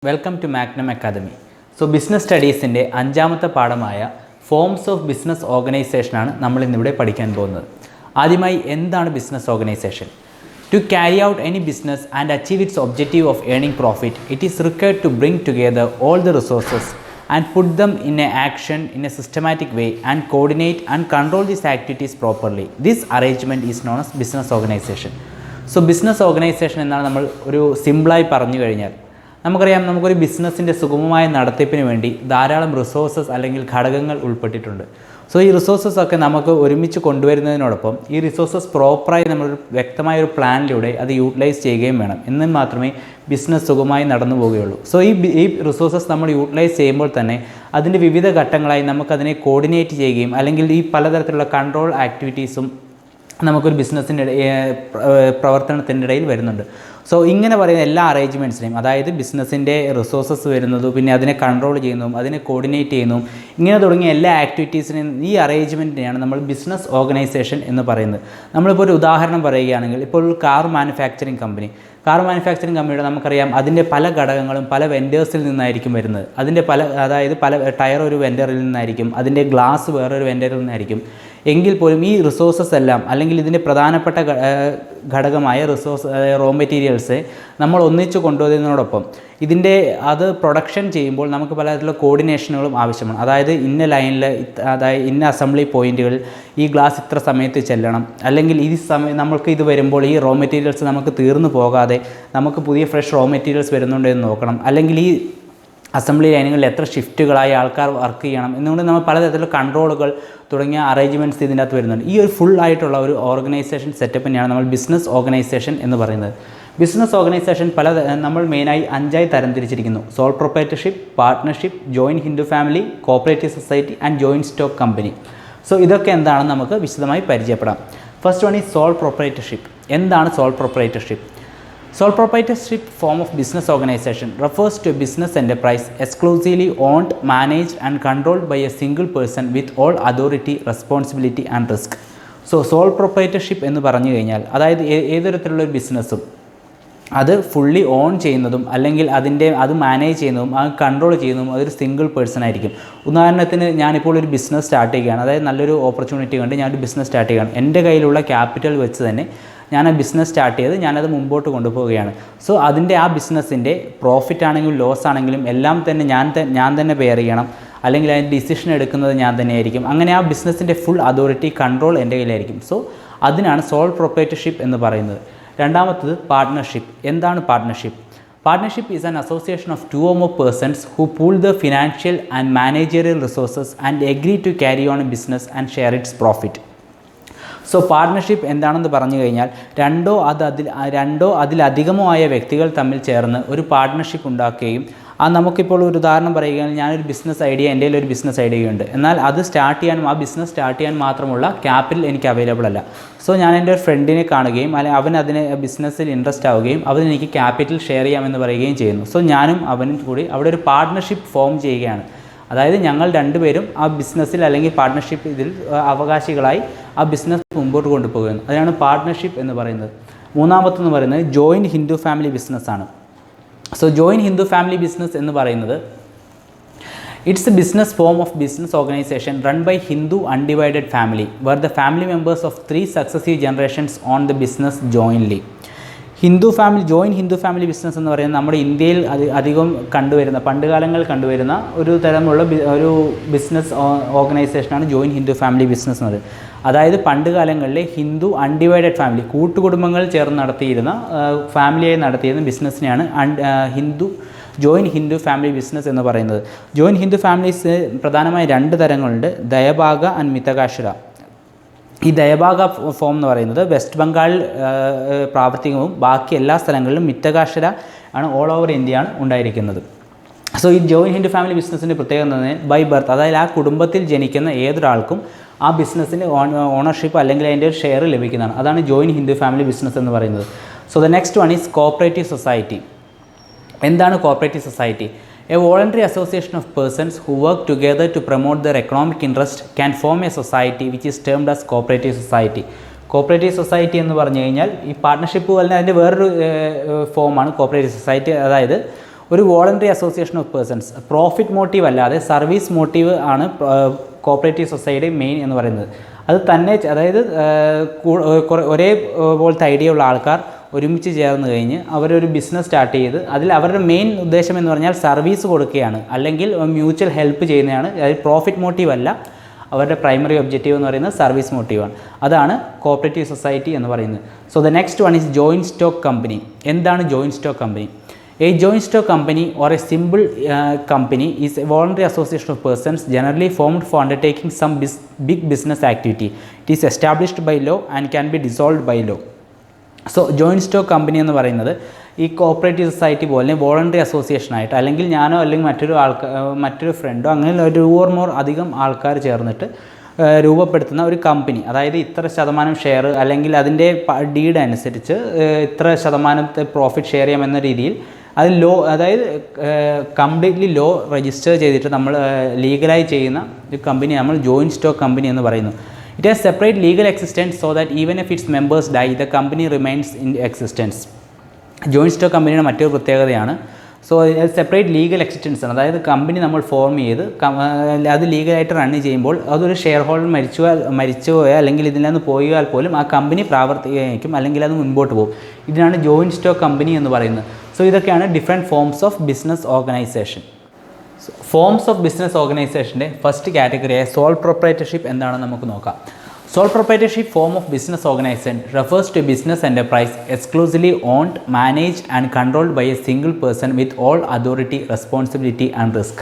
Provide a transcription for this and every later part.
Welcome to Magnum academy. Business സ്റ്റഡീസിൻ്റെ അഞ്ചാമത്തെ പാഠമായ ഫോംസ് ഓഫ് ബിസിനസ് ഓർഗനൈസേഷനാണ് നമ്മൾ ഇന്നിവിടെ പഠിക്കാൻ പോകുന്നത്. ആദ്യമായി എന്താണ് business organization? To carry out any business and achieve its objective of earning profit, it is required to bring together all the resources and put them in a action in a systematic way and coordinate and control these activities properly. This arrangement is known as business organization. Business organization എന്നാണ് നമ്മൾ ഒരു സിമ്പിളായി പറഞ്ഞു കഴിഞ്ഞാൽ നമുക്കറിയാം, നമുക്കൊരു ബിസിനസ്സിൻ്റെ സുഗമമായ നടത്തിപ്പിന് വേണ്ടി ധാരാളം റിസോഴ്സസ് അല്ലെങ്കിൽ ഘടകങ്ങൾ ഉൾപ്പെട്ടിട്ടുണ്ട്. ഈ റിസോഴ്സസ് ഒക്കെ നമുക്ക് ഒരുമിച്ച് കൊണ്ടുവരുന്നതിനോടൊപ്പം ഈ റിസോഴ്സസ് പ്രോപ്പറായി നമ്മളൊരു വ്യക്തമായ ഒരു പ്ലാനിലൂടെ അത് യൂട്ടിലൈസ് ചെയ്യുകയും വേണം. എന്നാൽ മാത്രമേ ബിസിനസ് സുഗമമായി നടന്നു പോവുകയുള്ളൂ. ഈ റിസോഴ്സസ് നമ്മൾ യൂട്ടിലൈസ് ചെയ്യുമ്പോൾ തന്നെ അതിൻ്റെ വിവിധ ഘട്ടങ്ങളായി നമുക്കതിനെ കോർഡിനേറ്റ് ചെയ്യുകയും അല്ലെങ്കിൽ ഈ പലതരത്തിലുള്ള കൺട്രോൾ ആക്ടിവിറ്റീസും നമുക്കൊരു ബിസിനസ്സിൻ്റെ പ്രവർത്തനത്തിൻ്റെ ഇടയിൽ വരുന്നുണ്ട്. ഇങ്ങനെ പറയുന്ന എല്ലാ അറേഞ്ച്മെൻറ്റ്സിനെയും, അതായത് ബിസിനസ്സിൻ്റെ റിസോഴ്സസ് വരുന്നതും പിന്നെ അതിനെ കൺട്രോൾ ചെയ്യുന്നതും അതിനെ കോർഡിനേറ്റ് ചെയ്യുന്നതും ഇങ്ങനെ തുടങ്ങിയ എല്ലാ ആക്ടിവിറ്റീസിനെയും ഈ അറേഞ്ച്മെൻറ്റിനെയാണ് നമ്മൾ ബിസിനസ് ഓർഗനൈസേഷൻ എന്ന് പറയുന്നത്. നമ്മളിപ്പോൾ ഒരു ഉദാഹരണം പറയുകയാണെങ്കിൽ, ഇപ്പോൾ ഒരു കാർ മാനുഫാക്ചറിങ് കമ്പനിയുടെ നമുക്കറിയാം അതിൻ്റെ പല ഘടകങ്ങളും പല വെൻഡേഴ്സിൽ നിന്നായിരിക്കും വരുന്നത്. അതിൻ്റെ അതായത് പല ടയർ ഒരു വെൻഡറിൽ നിന്നായിരിക്കും, അതിൻ്റെ ഗ്ലാസ് വേറൊരു വെൻഡറിൽ നിന്നായിരിക്കും. എങ്കിൽ പോലും ഈ റിസോഴ്സസ് എല്ലാം അല്ലെങ്കിൽ ഇതിൻ്റെ പ്രധാനപ്പെട്ട ഘടകമായ റോ മെറ്റീരിയൽസ് നമ്മൾ ഒന്നിച്ച് കൊണ്ടുവരുന്നതിനോടൊപ്പം അത് പ്രൊഡക്ഷൻ ചെയ്യുമ്പോൾ നമുക്ക് പലതരത്തിലുള്ള കോർഡിനേഷനുകളും ആവശ്യമാണ്. അതായത് ഇന്ന ലൈനിൽ, അതായത് ഇന്ന അസംബ്ലി പോയിൻറ്റുകളിൽ ഈ ഗ്ലാസ് ഇത്ര സമയത്ത് ചെല്ലണം, അല്ലെങ്കിൽ ഈ നമ്മൾക്ക് ഇത് വരുമ്പോൾ ഈ റോ മെറ്റീരിയൽസ് നമുക്ക് തീർന്നു പോകാതെ നമുക്ക് പുതിയ ഫ്രഷ് റോ മെറ്റീരിയൽസ് വരുന്നുണ്ടെന്ന് നോക്കണം, അല്ലെങ്കിൽ ഈ അസംബ്ലി ലൈനുകളിൽ എത്ര ഷിഫ്റ്റുകളായി ആൾക്കാർ വർക്ക് ചെയ്യണം എന്നുകൊണ്ട് നമ്മൾ പലതരത്തിലുള്ള കൺട്രോളുകൾ തുടങ്ങിയ അറേഞ്ച്മെൻറ്റ്സ് ഇതിൻ്റെ അകത്ത് വരുന്നുണ്ട്. ഈ ഒരു ഫുൾ ആയിട്ടുള്ള ഒരു ഓർഗനൈസേഷൻ സെറ്റപ്പിനെയാണ് നമ്മൾ ബിസിനസ് ഓർഗനൈസേഷൻ എന്ന് പറയുന്നത്. ബിസിനസ് ഓർഗനൈസേഷൻ നമ്മൾ മെയിനായി 5ആയി തരംതിരിച്ചിരിക്കുന്നു: sole proprietorship, partnership, joint Hindu family, cooperative society and joint stock company. ഇതൊക്കെ എന്താണെന്ന് നമുക്ക് വിശദമായി പരിചയപ്പെടാം. First one is sole proprietorship. എന്താണ് sole proprietorship? Sole proprietorship form of business organization refers to a business enterprise exclusively owned, managed and controlled by a single person with all authority, responsibility and risk. Sole proprietorship എന്ന് പറഞ്ഞു കഴിഞ്ഞാൽ, അതായത് ഏതൊരു ബിസിനസ്സും അത് fully on ചെയ്യുന്നതും അല്ലെങ്കിൽ അത് മാനേജ് ചെയ്യുന്നതും അത് കൺട്രോൾ ചെയ്യുന്നതും അതൊരു സിംഗിൾ പേഴ്സൺ ആയിരിക്കും. ഉദാഹരണത്തിന്, ഞാനിപ്പോൾ ഒരു ബിസിനസ് സ്റ്റാർട്ട് ചെയ്യുകയാണ്, അതായത് നല്ലൊരു ഓപ്പർച്യൂണിറ്റി കണ്ട് ഞാനൊരു ബിസിനസ് സ്റ്റാർട്ട് ചെയ്യുകയാണ്. എൻ്റെ കയ്യിലുള്ള ക്യാപിറ്റൽ വെച്ച് തന്നെ ഞാൻ ആ ബിസിനസ് സ്റ്റാർട്ട് ചെയ്ത് ഞാനത് മുമ്പോട്ട് കൊണ്ടുപോവുകയാണ്. അതിൻ്റെ ആ ബിസിനസ്സിൻ്റെ പ്രോഫിറ്റ് ആണെങ്കിലും ലോസ് ആണെങ്കിലും എല്ലാം തന്നെ ഞാൻ തന്നെ ബെയർ ചെയ്യണം, അല്ലെങ്കിൽ അതിൻ്റെ ഡിസിഷൻ എടുക്കുന്നത് ഞാൻ തന്നെയായിരിക്കും. അങ്ങനെ ആ ബിസിനസ്സിൻ്റെ ഫുൾ അതോറിറ്റി, കൺട്രോൾ എൻ്റെ കയ്യിലായിരിക്കും. അതിനാണ് സോൾ പ്രൊപ്പറേറ്റർഷിപ്പ് എന്ന് പറയുന്നത്. രണ്ടാമത്തത് പാർട്ട്ണർഷിപ്പ്. എന്താണ് partnership? Partnership is an association of two or more persons who pool the financial and managerial resources and agree to carry on a business and share its profit. Partnership എന്താണെന്ന് പറഞ്ഞു കഴിഞ്ഞാൽ, രണ്ടോ അതിലധികമോ ആയ വ്യക്തികൾ തമ്മിൽ ചേർന്ന് ഒരു പാർട്ട്ണർഷിപ്പ് ഉണ്ടാക്കുകയും, നമുക്കിപ്പോൾ ഒരു ഉദാഹരണം പറയുകയാണെങ്കിൽ, ഞാനൊരു ബിസിനസ് ഐഡിയ, എൻ്റെ ഒരു ബിസിനസ് ഐഡിയയുണ്ട്, എന്നാൽ അത് ആ ബിസിനസ് സ്റ്റാർട്ട് ചെയ്യാൻ മാത്രമുള്ള ക്യാപിറ്റൽ എനിക്ക് അവൈലബിൾ അല്ല. ഞാൻ എൻ്റെ ഒരു ഫ്രണ്ടിനെ കാണുകയും അല്ലെങ്കിൽ അവൻ അതിന് ബിസിനസ്സിൽ ഇൻട്രസ്റ്റ് ആവുകയും അവൻ എനിക്ക് ക്യാപിറ്റൽ ഷെയർ ചെയ്യാമെന്ന് പറയുകയും ചെയ്യുന്നു. ഞാനും അവനും കൂടി അവിടെ ഒരു പാർട്ട്ണർഷിപ്പ് ഫോം ചെയ്യുകയാണ്. അതായത് ഞങ്ങൾ രണ്ടുപേരും ആ ബിസിനസ്സിൽ അല്ലെങ്കിൽ പാർട്ട്ണർഷിപ്പ് ഇതിൽ അവകാശികളായി ആ ബിസിനസ് മുമ്പോട്ട് കൊണ്ടുപോകുന്നു. അതിനാണ് പാർട്ട്ണർഷിപ്പ് എന്ന് പറയുന്നത്. മൂന്നാമത്തെന്ന് പറയുന്നത് ജോയിൻറ്റ് ഹിന്ദു ഫാമിലി ബിസിനസ്സാണ്. ജോയിൻറ്റ് ഹിന്ദു ഫാമിലി ബിസിനസ് എന്ന് പറയുന്നത്, it's a business form of business organization run by Hindu undivided family where the family members of 3 successive generations own the business jointly. Joint Hindu family business എന്ന് പറയുന്നത് നമ്മുടെ ഇന്ത്യയിൽ അധികം പണ്ടുകാലങ്ങളിൽ കണ്ടുവരുന്ന ഒരു തരമുള്ള ഒരു ബിസിനസ് ഓർഗനൈസേഷനാണ് ജോയിൻറ്റ് ഹിന്ദു ഫാമിലി ബിസിനസ് എന്ന് പറയുന്നത്. അതായത് പണ്ടുകാലങ്ങളിലെ ഹിന്ദു അൺഡിവൈഡഡ് ഫാമിലി, കൂട്ടുകുടുംബങ്ങൾ ചേർന്ന് നടത്തിയിരുന്ന ഫാമിലിയായി നടത്തിയിരുന്ന ബിസിനസ്സിനെയാണ് ജോയിൻറ്റ് ഹിന്ദു ഫാമിലി ബിസിനസ് എന്ന് പറയുന്നത്. ജോയിൻറ്റ് ഹിന്ദു ഫാമിലീസ് പ്രധാനമായി 2 തരങ്ങളുണ്ട്: ദയഭാഗ ആൻഡ് മിതകാശുര. ഈ ദയഭാഗ ഫോം എന്ന് പറയുന്നത് വെസ്റ്റ് ബംഗാളിൽ പ്രാവർത്തികവും ബാക്കി എല്ലാ സ്ഥലങ്ങളിലും മിതകാശുര ആണ്, ഓൾ ഓവർ ഇന്ത്യയാണ് ഉണ്ടായിരിക്കുന്നത്. ഈ ജോയിൻറ്റ് ഹിന്ദു ഫാമിലി ബിസിനസ്സിൻ്റെ പ്രത്യേകത എന്ന് പറഞ്ഞാൽ ബൈ ബർത്ത്, അതായത് ആ കുടുംബത്തിൽ ജനിക്കുന്ന ഏതൊരാൾക്കും ആ ബിസിനസ്സിന് ഓണർഷിപ്പ് അല്ലെങ്കിൽ അതിൻ്റെ ഒരു ഷെയർ ലഭിക്കുന്നതാണ്. അതാണ് ജോയിൻറ്റ് ഹിന്ദു ഫാമിലി ബിസിനസ് എന്ന് പറയുന്നത്. The next one is cooperative society. എന്താണ് cooperative society? A voluntary association of persons who work together to promote their economic interest can form a society which is termed as cooperative society. Cooperative society എന്ന് പറഞ്ഞു കഴിഞ്ഞാൽ ഈ partnership പോലെ അതിൻ്റെ വേറൊരു ഫോമാണ് cooperative society. അതായത് ഒരു voluntary association of persons, profit motive അല്ലാതെ സർവീസ് മോട്ടീവ് ആണ് കോപ്പറേറ്റീവ് സൊസൈറ്റി മെയിൻ എന്ന് പറയുന്നത്. അത് തന്നെ, അതായത് ഒരേ പോലത്തെ ഐഡിയ ഉള്ള ആൾക്കാർ ഒരുമിച്ച് ചേർന്ന് കഴിഞ്ഞ് അവരൊരു ബിസിനസ് സ്റ്റാർട്ട് ചെയ്ത് അതിൽ അവരുടെ മെയിൻ ഉദ്ദേശം എന്ന് പറഞ്ഞാൽ സർവീസ് കൊടുക്കുകയാണ്, അല്ലെങ്കിൽ മ്യൂച്വൽ ഹെൽപ്പ് ചെയ്യുന്നതാണ്. അതായത് പ്രോഫിറ്റ് മോട്ടീവ് അല്ല, അവരുടെ പ്രൈമറി ഒബ്ജക്റ്റീവ് എന്ന് പറയുന്നത് സർവീസ് മോട്ടീവാണ്. അതാണ് കോപ്പറേറ്റീവ് സൊസൈറ്റി എന്ന് പറയുന്നത്. So the next one is joint stock company. എന്താണ് joint stock company? A joint stock company or a simple company is a voluntary association of persons generally formed for undertaking some big business activity. It is established by law and can be dissolved by law. So joint stock company എന്ന് പറയുന്നത് ഈ cooperative society പോലെ voluntary association ആയിട്ട്, അല്ലെങ്കിൽ ഞാനോ അല്ലെങ്കിൽ മറ്റൊരു ഫ്രണ്ടോ അങ്ങനെ ഒരു ഓർ മോർ അധികം ആൾക്കാർ ചേർന്നിട്ട് രൂപപ്പെടുത്തുന്ന ഒരു കമ്പനി. അതായത് ഇത്ര ശതമാനം ഷെയർ അല്ലെങ്കിൽ അതിൻ്റെ ഡീഡ് അനുസരിച്ച് ഇത്ര ശതമാനത്തെ പ്രോഫിറ്റ് ഷെയർ ചെയ്യാമെന്ന രീതിയിൽ അത് ലോ, അതായത് കംപ്ലീറ്റ്ലി ലോ രജിസ്റ്റർ ചെയ്തിട്ട് നമ്മൾ ലീഗലായി ചെയ്യുന്ന ഒരു കമ്പനി നമ്മൾ ജോയിൻറ്റ് സ്റ്റോക്ക് കമ്പനി എന്ന് പറയുന്നു. It has separate legal existence so that even if its members die, the company remains in existence. Joint stock കമ്പനിയുടെ മറ്റൊരു പ്രത്യേകതയാണ്, സോ സെപ്പറേറ്റ് ലീഗൽ എക്സിസ്റ്റൻസ് ആണ്. അതായത് കമ്പനി നമ്മൾ ഫോം ചെയ്ത് അത് ലീഗലായിട്ട് റൺ ചെയ്യുമ്പോൾ അതൊരു ഷെയർ ഹോൾഡർ മരിച്ചു പോയാൽ അല്ലെങ്കിൽ ഇതിൽ നിന്ന് പോയാൽ പോലും ആ കമ്പനി പ്രാവർത്തികമായിരിക്കും, അല്ലെങ്കിൽ അത് മുൻപോട്ട് പോകും. ഇതിനാണ് ജോയിൻറ്റ് സ്റ്റോക്ക് കമ്പനി എന്ന് പറയുന്നത്. സോ ഇതൊക്കെയാണ് different forms of business organization. Forms of business ഓർഗനൈസേഷൻ്റെ ഫസ്റ്റ് കാറ്റഗറിയായ സോൾ പ്രൊപ്പറേറ്റർഷിപ്പ് എന്താണെന്ന് നമുക്ക് നോക്കാം. Sole proprietorship form of business organization refers to business enterprise exclusively owned, managed and controlled by a single person with all authority, responsibility and risk.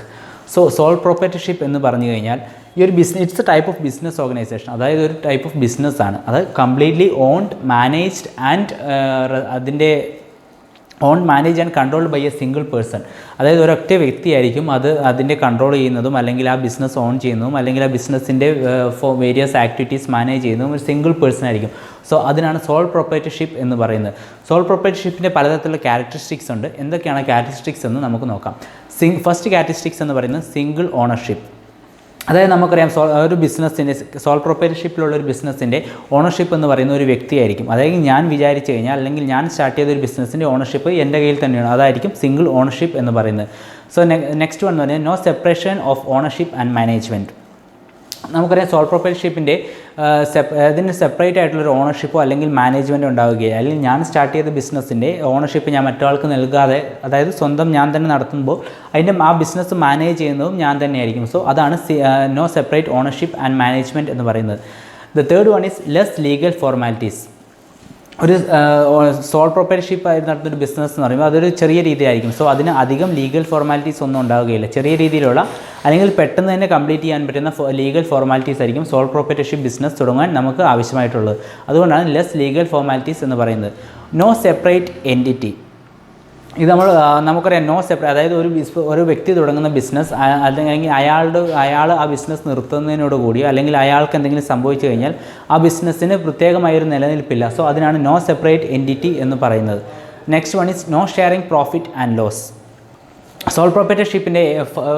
So sole proprietorship എന്ന് പറഞ്ഞു കഴിഞ്ഞാൽ ഈ ഒരു it's a type of business organization, അതായത് ഒരു type of business ആണ്. അത് completely owned, managed and അതിൻ്റെ own manage and controlled by a single person. അതായത് ഒരൊറ്റ വ്യക്തിയായിരിക്കും അതിൻ്റെ കൺട്രോൾ ചെയ്യുന്നതും അല്ലെങ്കിൽ ആ ബിസിനസ് ഓൺ ചെയ്യുന്നതും അല്ലെങ്കിൽ ആ ബിസിനസ്സിൻ്റെ വേരിയസ് ആക്ടിവിറ്റീസ് മാനേജ് ചെയ്യുന്നതും ഒരു സിംഗിൾ പേഴ്സൺ ആയിരിക്കും. സോ അതിനാണ് സോൾ പ്രൊപ്പറേറ്റർഷിപ്പ് എന്ന് പറയുന്നത്. സോൾ പ്രൊപ്പറേറ്റർഷിപ്പിൻ്റെ പലതരത്തിലുള്ള ക്യാരക്ടറിസ്റ്റിക്സ് ഉണ്ട്. എന്തൊക്കെയാണ് ക്യാരക്ടറിസ്റ്റിക്സ് എന്ന് നമുക്ക് നോക്കാം. ഫസ്റ്റ് ക്യാരക്ടറിസ്റ്റിക്സ് എന്ന് പറയുന്നത് സിംഗിൾ ഓണർഷിപ്പ്. അതായത് നമുക്കറിയാം ഒരു ബിസിനസ്സിൻ്റെ സോൾ പ്രൊപ്പറേറ്റർഷിപ്പിലുള്ള ഒരു ബിസിനസ്സിൻ്റെ ഓണർഷിപ്പ് എന്ന് പറയുന്ന ഒരു വ്യക്തിയായിരിക്കും. അതായത് ഞാൻ വിചാരിച്ചു കഴിഞ്ഞാൽ അല്ലെങ്കിൽ ഞാൻ സ്റ്റാർട്ട് ചെയ്ത ഒരു ബിസിനസ്സിൻ്റെ ഓണർഷിപ്പ് എൻ്റെ കയ്യിൽ തന്നെയാണ്. അതായിരിക്കും സിംഗിൾ ഓണർഷിപ്പ് എന്ന് പറയുന്നത്. സോ നെക്സ്റ്റ് വൺ എന്ന് പറഞ്ഞാൽ no separation of ownership and management. നമുക്കറിയാം സോൾ പ്രൊപ്പറേറ്റർഷിപ്പിൻ്റെ അതിന് സെപ്പറേറ്റ് ആയിട്ടുള്ളൊരു ഓണർഷിപ്പോ അല്ലെങ്കിൽ മാനേജ്മെൻറ്റോ ഉണ്ടാവുകയില്ല. അല്ലെങ്കിൽ ഞാൻ സ്റ്റാർട്ട് ചെയ്ത ബിസിനസ്സിൻ്റെ ഓണർഷിപ്പ് ഞാൻ മറ്റൊരാൾക്ക് നൽകാതെ, അതായത് സ്വന്തം ഞാൻ തന്നെ നടത്തുമ്പോൾ അതിൻ്റെ ആ ബിസിനസ് മാനേജ് ചെയ്യുന്നതും ഞാൻ തന്നെയായിരിക്കും. സോ അതാണ് no separate ownership and management എന്ന് പറയുന്നത്. The third one is less legal formalities. ഒരു സോൾ പ്രൊപ്പറേറ്റർഷിപ്പ് ആയി നടത്തുന്നൊരു ബിസിനസ് എന്ന് പറയുമ്പോൾ അതൊരു ചെറിയ രീതിയായിരിക്കും. സോ അതിന് അധികം ലീഗൽ ഫോർമാലിറ്റീസ് ഒന്നും ഉണ്ടാവുകയില്ല. ചെറിയ രീതിയിലുള്ള അല്ലെങ്കിൽ പെട്ടെന്ന് തന്നെ കംപ്ലീറ്റ് ചെയ്യാൻ പറ്റുന്ന ലീഗൽ ഫോർമാലിറ്റീസ് ആയിരിക്കും സോൾ പ്രൊപ്പറേറ്റർഷിപ്പ് ബിസിനസ് തുടങ്ങാൻ നമുക്ക് ആവശ്യമായിട്ടുള്ളത്. അതുകൊണ്ടാണ് ലെസ് ലീഗൽ ഫോർമാലിറ്റീസ് എന്ന് പറയുന്നത്. No separate entity. ഇത് നമുക്കറിയാം നോ സെപ്പറേറ്റ്, അതായത് ഒരു വ്യക്തി തുടങ്ങുന്ന ബിസിനസ് അല്ലെങ്കിൽ അയാൾ ആ ബിസിനസ് നിർത്തുന്നതിനോടുകൂടി അല്ലെങ്കിൽ അയാൾക്ക് എന്തെങ്കിലും സംഭവിച്ചു കഴിഞ്ഞാൽ ആ ബിസിനസ്സിന് പ്രത്യേകമായൊരു നിലനിൽപ്പില്ല. സോ അതിനാണ് നോ സെപ്പറേറ്റ് എൻറ്റിറ്റി എന്ന് പറയുന്നത്. Next one is no sharing profit and loss. Sole പ്രൊപ്പറേറ്റർഷിപ്പിൻ്റെ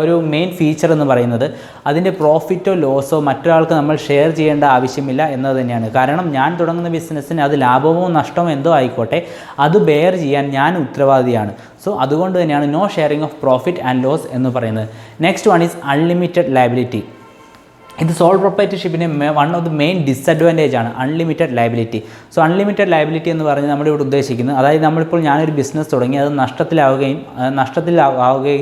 ഒരു മെയിൻ ഫീച്ചർ എന്ന് പറയുന്നത് അതിൻ്റെ പ്രോഫിറ്റോ ലോസോ മറ്റൊരാൾക്ക് നമ്മൾ ഷെയർ ചെയ്യേണ്ട ആവശ്യമില്ല എന്നത് തന്നെയാണ്. കാരണം ഞാൻ തുടങ്ങുന്ന ബിസിനസ്സിന് അത് ലാഭമോ നഷ്ടമോ എന്തോ ആയിക്കോട്ടെ അത് ബെയർ ചെയ്യാൻ ഞാൻ ഉത്തരവാദിയാണ്. സോ അതുകൊണ്ട് തന്നെയാണ് no sharing of profit and loss എന്ന് പറയുന്നത്. Next one is unlimited liability. ഇത് സോൾ പ്രൊപ്പറേറ്റർഷിപ്പിൻ്റെ one of the main disadvantage ആണ് unlimited liability. So unlimited liability എന്ന് പറഞ്ഞ് നമ്മളിവിടെ ഉദ്ദേശിക്കുന്നത്, അതായത് നമ്മളിപ്പോൾ ഞാനൊരു ബിസിനസ് തുടങ്ങി അത് നഷ്ടത്തിലാവുകയും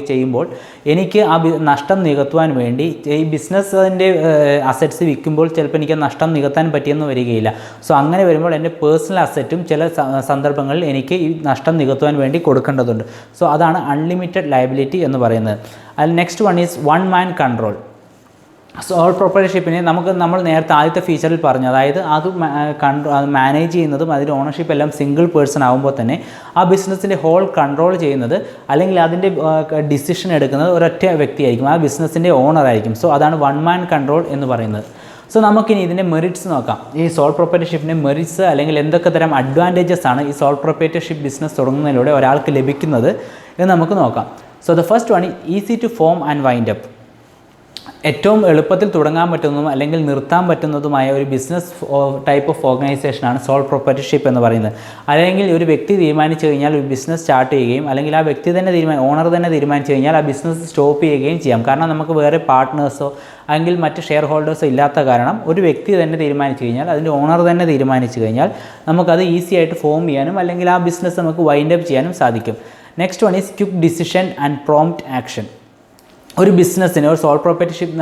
ചെയ്യുമ്പോൾ എനിക്ക് ആ നഷ്ടം നികത്തുവാൻ വേണ്ടി ഈ ബിസിനസ്സിൻ്റെ അസറ്റ്സ് വിൽക്കുമ്പോൾ ചിലപ്പോൾ എനിക്ക് നഷ്ടം നികത്താൻ പറ്റിയെന്ന് വരികയില്ല. സോ അങ്ങനെ വരുമ്പോൾ എൻ്റെ പേഴ്സണൽ അസറ്റും ചില സന്ദർഭങ്ങളിൽ എനിക്ക് ഈ നഷ്ടം നികത്തുവാൻ വേണ്ടി കൊടുക്കേണ്ടതുണ്ട്. സോ അതാണ് അൺലിമിറ്റഡ് ലയബിലിറ്റി എന്ന് പറയുന്നത്. അതിൽ next one is one man control. Sole പ്രൊപ്പറേറ്റർഷിപ്പിനെ നമ്മൾ നേരത്തെ ആദ്യത്തെ ഫീച്ചറിൽ പറഞ്ഞു, അതായത് അത് മാനേജ് ചെയ്യുന്നതും അതിൻ്റെ ഓണർഷിപ്പ് എല്ലാം സിംഗിൾ പേഴ്സൺ ആകുമ്പോൾ തന്നെ ആ ബിസിനസ്സിൻ്റെ ഹോൾ കൺട്രോൾ ചെയ്യുന്നത് അല്ലെങ്കിൽ അതിൻ്റെ ഡിസിഷൻ എടുക്കുന്നത് ഒരൊറ്റ വ്യക്തിയായിരിക്കും, ആ ബിസിനസ്സിൻ്റെ ഓണറായിരിക്കും. സോ അതാണ് വൺ മാൻ കൺട്രോൾ എന്ന് പറയുന്നത്. സോ നമുക്കിനി ഇതിൻ്റെ മെറിറ്റ്സ് നോക്കാം. ഈ സോൾ പ്രൊപ്പറേറ്റർഷിപ്പിൻ്റെ മെറിറ്റ്സ് അല്ലെങ്കിൽ എന്തൊക്കെ തരം അഡ്വാൻറ്റേജസ് ആണ് ഈ സോൾ പ്രൊപ്പറേറ്റർഷിപ്പ് ബിസിനസ് തുടങ്ങുന്നതിലൂടെ ഒരാൾക്ക് ലഭിക്കുന്നത് എന്ന് നമുക്ക് നോക്കാം. So the first one easy to form and wind up. ഏറ്റവും എളുപ്പത്തിൽ തുടങ്ങാൻ പറ്റുന്നതും അല്ലെങ്കിൽ നിർത്താൻ പറ്റുന്നതുമായ ഒരു ബിസിനസ് ടൈപ്പ് ഓഫ് ഓർഗനൈസേഷനാണ് സോൾ പ്രൊപ്പറേറ്റർഷിപ്പ് എന്ന് പറയുന്നത്. അല്ലെങ്കിൽ ഒരു വ്യക്തി തീരുമാനിച്ചു കഴിഞ്ഞാൽ ഒരു ബിസിനസ് സ്റ്റാർട്ട് ചെയ്യുകയും അല്ലെങ്കിൽ ആ വ്യക്തി തന്നെ ഓണർ തന്നെ തീരുമാനിച്ചു കഴിഞ്ഞാൽ ആ ബിസിനസ് സ്റ്റോപ്പ് ചെയ്യുകയും ചെയ്യാം. കാരണം നമുക്ക് വേറെ പാർട്ട്നേഴ്സോ അല്ലെങ്കിൽ മറ്റ് ഷെയർ ഹോൾഡേഴ്സോ ഇല്ലാത്ത കാരണം ഒരു വ്യക്തി തന്നെ തീരുമാനിച്ചു കഴിഞ്ഞാൽ, അതിൻ്റെ ഓണർ തന്നെ തീരുമാനിച്ചു കഴിഞ്ഞാൽ നമുക്കത് ഈസി ആയിട്ട് ഫോം ചെയ്യാനും അല്ലെങ്കിൽ ആ ബിസിനസ് നമുക്ക് വൈൻഡ് അപ്പ് ചെയ്യാനും സാധിക്കും. Next one is quick decision and prompt action. ഒരു ബിസിനസ്സിന്, ഒരു സോൾ പ്രൊപ്പറേറ്റർഷിപ്പ്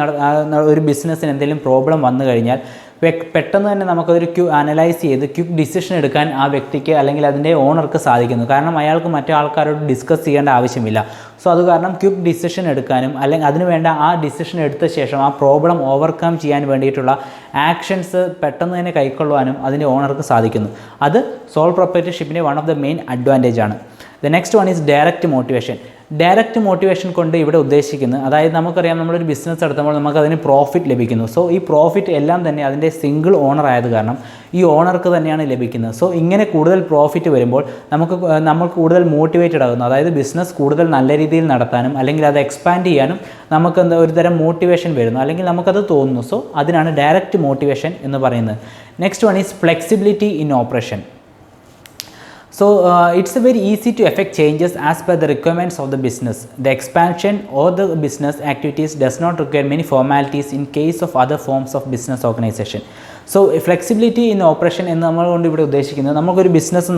ഒരു ബിസിനസ്സിന് എന്തെങ്കിലും പ്രോബ്ലം വന്നു കഴിഞ്ഞാൽ പെട്ടെന്ന് തന്നെ നമുക്കതൊരു അനലൈസ് ചെയ്ത് ക്വിക്ക് ഡിസിഷൻ എടുക്കാൻ ആ വ്യക്തിക്ക് അല്ലെങ്കിൽ അതിൻ്റെ ഓണർക്ക് സാധിക്കുന്നു. കാരണം അയാൾക്ക് മറ്റു ആൾക്കാരോട് ഡിസ്കസ് ചെയ്യേണ്ട ആവശ്യമില്ല. സോ അത് കാരണം ക്വിക്ക് ഡിസിഷൻ എടുക്കാനും അല്ലെങ്കിൽ അതിന് വേണ്ട ആ ഡിസിഷൻ എടുത്ത ശേഷം ആ പ്രോബ്ലം ഓവർകം ചെയ്യാൻ വേണ്ടിയിട്ടുള്ള ആക്ഷൻസ് പെട്ടെന്ന് തന്നെ കൈക്കൊള്ളുവാനും അതിൻ്റെ ഓണർക്ക് സാധിക്കുന്നു. അത് സോൾ പ്രൊപ്പറേറ്റർഷിപ്പിൻ്റെ one of the main advantage ആണ്. The next one is direct motivation. Direct motivation കൊണ്ട് ഇവിടെ ഉദ്ദേശിക്കുന്നത്, അതായത് നമുക്കറിയാം നമ്മളൊരു ബിസിനസ് നടത്തുമ്പോൾ നമുക്കതിന് പ്രോഫിറ്റ് ലഭിക്കുന്നു. സോ ഈ പ്രോഫിറ്റ് എല്ലാം തന്നെ അതിൻ്റെ സിംഗിൾ ഓണർ ആയത് കാരണം ഈ ഓണർക്ക് തന്നെയാണ് ലഭിക്കുന്നത്. സോ ഇങ്ങനെ കൂടുതൽ പ്രോഫിറ്റ് വരുമ്പോൾ നമ്മൾ കൂടുതൽ മോട്ടിവേറ്റഡ് ആകുന്നു. അതായത് ബിസിനസ് കൂടുതൽ നല്ല രീതിയിൽ നടത്താനും അല്ലെങ്കിൽ അത് എക്സ്പാൻഡ് ചെയ്യാനും നമുക്ക് ഒരു തരം മോട്ടിവേഷൻ വരുന്നു, അല്ലെങ്കിൽ നമുക്കത് തോന്നുന്നു. സോ അതിനാണ് ഡയറക്റ്റ് മോട്ടിവേഷൻ എന്ന് പറയുന്നത്. Next one is flexibility in operation. So it's very easy to effect changes as per the requirements of the business. The expansion or the business activities does not require many formalities in case of other forms of business organization. So flexibility in operation എന്ന് നമ്മൾ കൊണ്ട് ഇവിടെ ഉദ്ദേശിക്കുന്നത്, നമുക്കൊരു business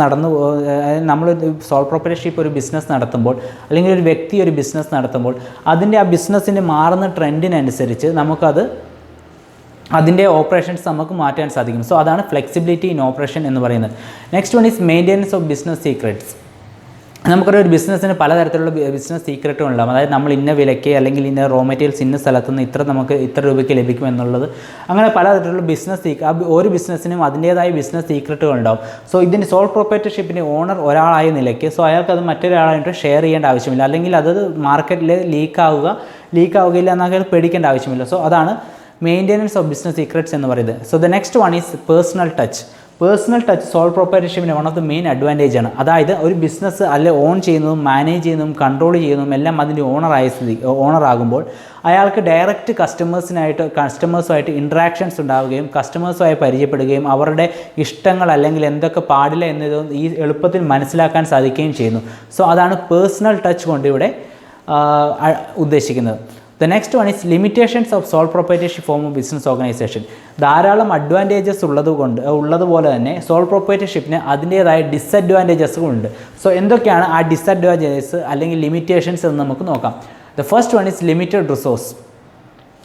നമ്മളൊരു soul proprietorship ഒരു business നടത്തുമ്പോൾ അല്ലെങ്കിൽ ഒരു വ്യക്തി ഒരു ബിസിനസ് നടത്തുമ്പോൾ അതിൻ്റെ ആ ബിസിനസ്സിൻ്റെ മാറുന്ന ട്രെൻഡിനനുസരിച്ച് അതിൻ്റെ ഓപ്പറേഷൻസ് നമുക്ക് മാറ്റാൻ സാധിക്കും. സോ അതാണ് ഫ്ലെക്സിബിലിറ്റി ഇൻ ഓപ്പറേഷൻ എന്ന് പറയുന്നത്. Next one is maintenance of business secrets. നമുക്കറിയാം ഒരു ബിസിനസ്സിന് പലതരത്തിലുള്ള ബിസിനസ് സീക്രട്ടും ഉണ്ടാകും. അതായത് നമ്മൾ ഇന്ന വിലയ്ക്ക് അല്ലെങ്കിൽ ഇന്ന റോ മെറ്റീരിയൽസ് ഇന്ന സ്ഥലത്തുനിന്ന് നമുക്ക് ഇത്ര രൂപയ്ക്ക് ലഭിക്കും എന്നുള്ളത്, അങ്ങനെ പലതരത്തിലുള്ള ഒരു ബിസിനസ്സിനും അതിൻ്റേതായ ബിസിനസ് സീക്രട്ടുകൾ ഉണ്ടാവും. സോ ഇതിൻ്റെ സോൾ പ്രൊപ്പറേറ്റർഷിപ്പിൻ്റെ ഓണർ ഒരാളായ നിലയ്ക്ക് അയാൾക്ക് അത് മറ്റൊരാളായിട്ട് ഷെയർ ചെയ്യേണ്ട ആവശ്യമില്ല, അല്ലെങ്കിൽ അത് മാർക്കറ്റിൽ ലീക്കാവുകയില്ല എന്നൊക്കെ പേടിക്കേണ്ട ആവശ്യമില്ല. സോ അതാണ് മെയിൻ്റെനൻസ് ഓഫ് ബിസിനസ് സീക്രറ്റ്സ് എന്ന് പറയുന്നത്. So the next one is personal touch. Personal touch sole പ്രൊപ്പറേറ്റർഷിപ്പിൻ്റെ one of the main advantage ആണ്. അതായത് ഒരു ബിസിനസ് ഓൺ ചെയ്യുന്നതും മാനേജ് ചെയ്യുന്നതും കൺട്രോൾ ചെയ്യുന്നതും എല്ലാം അതിൻ്റെ ഓണറാകുമ്പോൾ അയാൾക്ക് ഡയറക്റ്റ് കസ്റ്റമേഴ്സുമായിട്ട് ഇൻട്രാക്ഷൻസ് ഉണ്ടാവുകയും കസ്റ്റമേഴ്സുമായി പരിചയപ്പെടുകയും അവരുടെ ഇഷ്ടങ്ങൾ അല്ലെങ്കിൽ എന്തൊക്കെ പാടില്ല എന്നതും ഈ എളുപ്പത്തിൽ മനസ്സിലാക്കാൻ സാധിക്കുകയും ചെയ്യുന്നു. സോ അതാണ് പേഴ്സണൽ ടച്ച് കൊണ്ട് ഇവിടെ ഉദ്ദേശിക്കുന്നത്. The next one is limitations of sole proprietorship form of business organization. ധാരാളം അഡ്വാൻറ്റേജസ് ഉള്ളതുപോലെ തന്നെ സോൾ പ്രൊപ്പറേറ്റർഷിപ്പിന് അതിൻ്റേതായ ഡിസഡ്വാൻറ്റേജസും ഉണ്ട്. സോ എന്തൊക്കെയാണ് ആ ഡിസഡ്വാൻറ്റേജസ് അല്ലെങ്കിൽ ലിമിറ്റേഷൻസ് എന്ന് നമുക്ക് നോക്കാം. The first one is limited resource.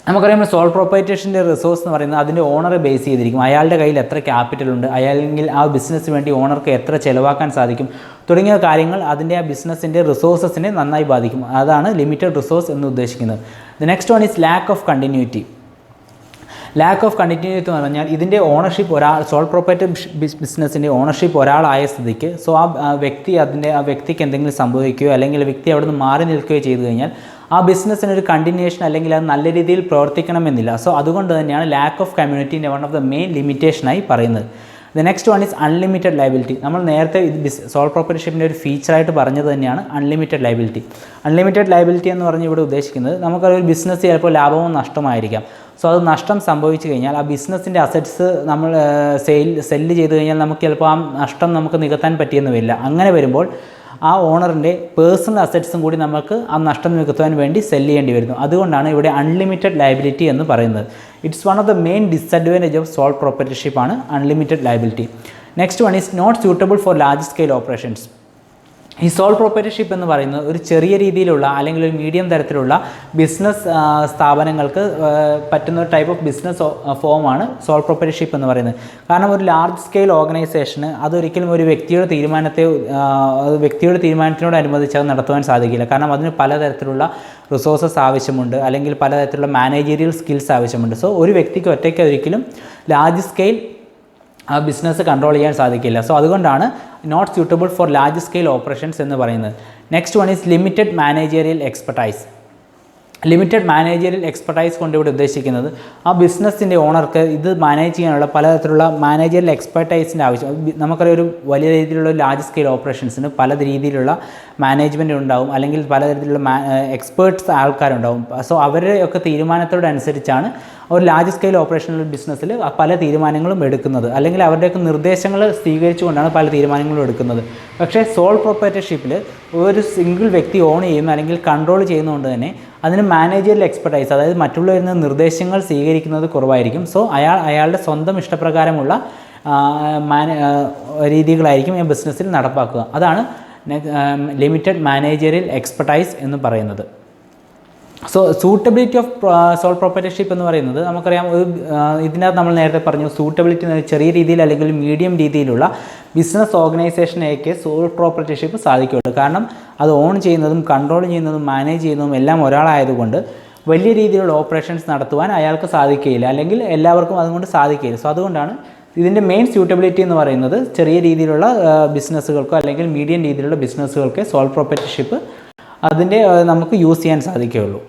നമുക്കറിയാം സോൾ പ്രൊപ്പറേറ്റർഷിൻ്റെ റിസോഴ്സ് എന്ന് പറയുന്നത് അതിൻ്റെ ഓണറെ ബേസ് ചെയ്തിരിക്കും. അയാളുടെ കയ്യിൽ എത്ര ക്യാപിറ്റൽ ഉണ്ട്, അല്ലെങ്കിൽ ആ ബിസിനസ്സിന് വേണ്ടി ഓണർക്ക് എത്ര ചിലവാക്കാൻ സാധിക്കും തുടങ്ങിയ കാര്യങ്ങൾ അതിൻ്റെ ആ ബിസിനസ്സിൻ്റെ റിസോഴ്സസിനെ നന്നായി ബാധിക്കും. അതാണ് ലിമിറ്റഡ് റിസോഴ്സ് എന്ന് ഉദ്ദേശിക്കുന്നത്. The next one is lack of continuity. Lack of continuity എന്ന് പറഞ്ഞാൽ ഇതിൻ്റെ ഓണർഷിപ്പ് സോൾ പ്രൊപ്പറേറ്റർ ബിസിനസ്സിൻ്റെ ഓണർഷിപ്പ് ഒരാളായ സ്ഥിതിക്ക് ആ വ്യക്തിക്ക് എന്തെങ്കിലും സംഭവിക്കുകയോ അല്ലെങ്കിൽ വ്യക്തി അവിടെ നിന്ന് മാറി നിൽക്കുകയോ ചെയ്തു കഴിഞ്ഞാൽ ആ ബിസിനസ്സിനൊരു കണ്ടിന്യൂഷൻ അല്ലെങ്കിൽ അത് നല്ല രീതിയിൽ പ്രവർത്തിക്കണമെന്നില്ല. സോ അതുകൊണ്ട് തന്നെയാണ് ലാക്ക് ഓഫ് കമ്മ്യൂണിറ്റീൻ്റെ വൺ ഓഫ് ദ മെയിൻ ലിമിറ്റേഷനായി പറയുന്നത്. The next one is unlimited liability. നമ്മൾ നേരത്തെ സോൾ പ്രൊപ്പറേറ്റർഷിപ്പിൻ്റെ ഒരു ഫീച്ചറായിട്ട് പറഞ്ഞത് തന്നെയാണ് അൺലിമിറ്റഡ് ലയബിലിറ്റി. അൺലിമിറ്റഡ് ലയബിലിറ്റി എന്ന് പറഞ്ഞ് ഇവിടെ ഉദ്ദേശിക്കുന്നത് നമുക്കൊരു ബിസിനസ് ചിലപ്പോൾ ലാഭവും നഷ്ടമായിരിക്കാം. സോ അത് നഷ്ടം സംഭവിച്ചു കഴിഞ്ഞാൽ ആ ബിസിനസ്സിൻ്റെ അസറ്റ്സ് നമ്മൾ സെല്ല് ചെയ്ത് കഴിഞ്ഞാൽ നമുക്ക് ചിലപ്പോൾ ആ നഷ്ടം നമുക്ക് നികത്താൻ പറ്റിയെന്ന് വരില്ല. അങ്ങനെ വരുമ്പോൾ ആ ഓണറിൻ്റെ പേഴ്സണൽ അസറ്റ്സും കൂടി നമുക്ക് ആ നഷ്ടം നികത്തുവാൻ വേണ്ടി സെല്ല് ചെയ്യേണ്ടി വരുന്നു. അതുകൊണ്ടാണ് ഇവിടെ അൺലിമിറ്റഡ് ലയബിലിറ്റി എന്ന് പറയുന്നത്. It's one of the main disadvantage of sole proprietorship ആണ് unlimited liability. Next one is not suitable for large scale operations. ഈ സോൾ പ്രൊപ്പറേറ്റർഷിപ്പ് എന്ന് പറയുന്നത് ഒരു ചെറിയ രീതിയിലുള്ള അല്ലെങ്കിൽ ഒരു മീഡിയം തരത്തിലുള്ള ബിസിനസ് സ്ഥാപനങ്ങൾക്ക് പറ്റുന്ന ഒരു ടൈപ്പ് ഓഫ് ബിസിനസ് ഫോമാണ് സോൾ പ്രൊപ്പറേറ്റർഷിപ്പ് എന്ന് പറയുന്നത്. കാരണം ഒരു ലാർജ് സ്കെയിൽ ഓർഗനൈസേഷന് അതൊരിക്കലും ഒരു വ്യക്തിയുടെ തീരുമാനത്തിനോടനുബന്ധിച്ച് അത് നടത്തുവാൻ സാധിക്കില്ല. കാരണം അതിന് പലതരത്തിലുള്ള റിസോഴ്സസ് ആവശ്യമുണ്ട്, അല്ലെങ്കിൽ പലതരത്തിലുള്ള മാനേജീരിയൽ സ്കിൽസ് ആവശ്യമുണ്ട്. സോ ഒരു വ്യക്തിക്ക് ഒറ്റയ്ക്ക് ഒരിക്കലും ലാർജ് സ്കെയിൽ ആ ബിസിനസ് കൺട്രോൾ ചെയ്യാൻ സാധിക്കില്ല. സോ അതുകൊണ്ടാണ് not suitable for large scale operations എന്ന് പറയുന്നത്. Next one is limited managerial expertise. Limited managerial expertise കൊണ്ട് ഇവിടെ ഉദ്ദേശിക്കുന്നത് ആ ബിസിനസ്സിൻ്റെ ഓണർക്ക് ഇത് മാനേജ് ചെയ്യാനുള്ള പലതരത്തിലുള്ള മാനേജറിയൽ എക്സ്പെർട്ടൈസിൻ്റെ ആവശ്യം. നമുക്കറിയാം ഒരു വലിയ രീതിയിലുള്ള ലാർജ് സ്കെയിൽ ഓപ്പറേഷൻസിന് പല രീതിയിലുള്ള മാനേജ്മെൻറ്റ് ഉണ്ടാവും, അല്ലെങ്കിൽ പലതരത്തിലുള്ള എക്സ്പേർട്സ് ആൾക്കാരുണ്ടാവും. സോ അവരുടെയൊക്കെ തീരുമാനത്തോടനുസരിച്ചാണ് ഒരു ലാർജ് സ്കെയിൽ ഓപ്പറേഷണൽ ബിസിനസ്സിൽ പല തീരുമാനങ്ങളും എടുക്കുന്നത്, അല്ലെങ്കിൽ അവരുടെയൊക്കെ നിർദ്ദേശങ്ങൾ സ്വീകരിച്ചുകൊണ്ടാണ് പല തീരുമാനങ്ങളും എടുക്കുന്നത്. പക്ഷേ സോൾ പ്രൊപ്പറേറ്റർഷിപ്പിൽ ഒരു സിംഗിൾ വ്യക്തി ഓൺ ചെയ്യുന്ന അല്ലെങ്കിൽ കൺട്രോൾ ചെയ്യുന്നതുകൊണ്ട് തന്നെ അതിന് മാനേജറിയൽ എക്സ്പെർട്ടൈസ്, അതായത് മറ്റുള്ളവരിൽ നിന്ന് നിർദ്ദേശങ്ങൾ സ്വീകരിക്കുന്നത് കുറവായിരിക്കും. സോ അയാളുടെ സ്വന്തം ഇഷ്ടപ്രകാരമുള്ള രീതികളായിരിക്കും ഈ ബിസിനസ്സിൽ നടപ്പാക്കുക. അതാണ് ലിമിറ്റഡ് മാനേജറിയൽ എക്സ്പെർട്ടൈസ് എന്ന് പറയുന്നത്. So suitability of sole proprietorship എന്ന് പറയുന്നത് നമുക്കറിയാം, ഇതിനകത്ത് നമ്മൾ നേരത്തെ പറഞ്ഞു സൂട്ടബിലിറ്റി ചെറിയ രീതിയിൽ അല്ലെങ്കിൽ മീഡിയം രീതിയിലുള്ള ബിസിനസ് ഓർഗനൈസേഷനേക്ക് സോൾ പ്രൊപ്പറേറ്റർഷിപ്പ് സാധിക്കുകയുള്ളൂ. കാരണം അത് ഓൺ ചെയ്യുന്നതും കൺട്രോൾ ചെയ്യുന്നതും മാനേജ് ചെയ്യുന്നതും എല്ലാം ഒരാളായതുകൊണ്ട് വലിയ രീതിയിലുള്ള ഓപ്പറേഷൻസ് നടത്തുവാൻ അയാൾക്ക് സാധിക്കുകയില്ല, അല്ലെങ്കിൽ എല്ലാവർക്കും അതുകൊണ്ട് സാധിക്കുകയില്ല. സോ അതുകൊണ്ടാണ് ഇതിൻ്റെ മെയിൻ സ്യൂട്ടബിലിറ്റി എന്ന് പറയുന്നത് ചെറിയ രീതിയിലുള്ള ബിസിനസ്സുകൾക്കോ അല്ലെങ്കിൽ മീഡിയം രീതിയിലുള്ള ബിസിനസ്സുകൾക്ക് സോൾ പ്രൊപ്പറേറ്റർഷിപ്പ് അതിൻ്റെ നമുക്ക് യൂസ് ചെയ്യാൻ സാധിക്കുകയുള്ളൂ.